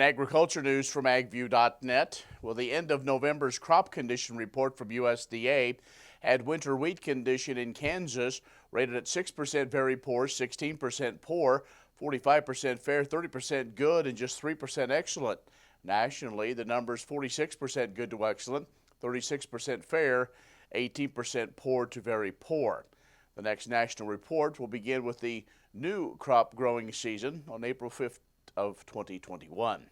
agriculture news from agview.net. Well, the end of November's crop condition report from USDA had winter wheat condition in Kansas rated at 6% very poor, 16% poor, 45% fair, 30% good, and just 3% excellent. Nationally, the numbers 46% good to excellent, 36% fair, 18% poor to very poor. The next national report will begin with the new crop growing season on April 5th of 2021.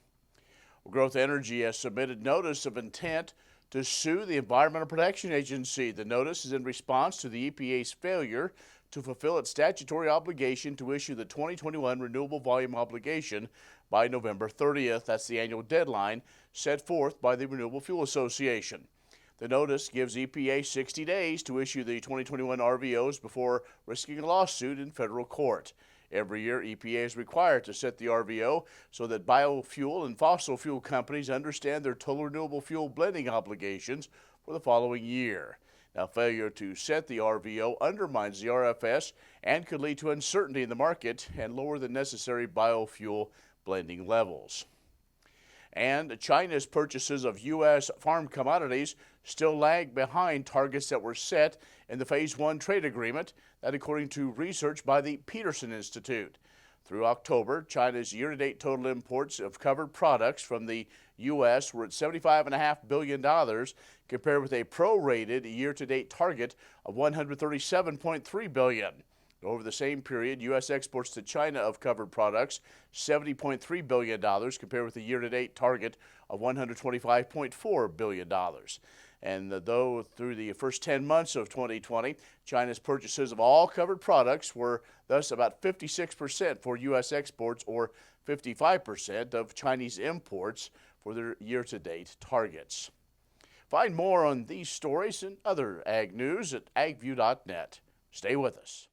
Growth Energy has submitted notice of intent to sue the Environmental Protection Agency. The notice is in response to the EPA's failure to fulfill its statutory obligation to issue the 2021 Renewable Volume Obligation by November 30th. That's the annual deadline set forth by the Renewable Fuel Association. The notice gives EPA 60 days to issue the 2021 RVOs before risking a lawsuit in federal court. Every year, EPA is required to set the RVO so that biofuel and fossil fuel companies understand their total renewable fuel blending obligations for the following year. Now, failure to set the RVO undermines the RFS and could lead to uncertainty in the market and lower the necessary biofuel blending levels. And China's purchases of U.S. farm commodities still lag behind targets that were set in the Phase 1 trade agreement, that according to research by the Peterson Institute. Through October, China's year-to-date total imports of covered products from the U.S. were at $75.5 billion, compared with a prorated year-to-date target of $137.3 billion. Over the same period, U.S. exports to China of covered products, $70.3 billion, compared with a year-to-date target of $125.4 billion. And though through the first 10 months of 2020, China's purchases of all covered products were thus about 56% for U.S. exports or 55% of Chinese imports for their year-to-date targets. Find more on these stories and other ag news at agview.net. Stay with us.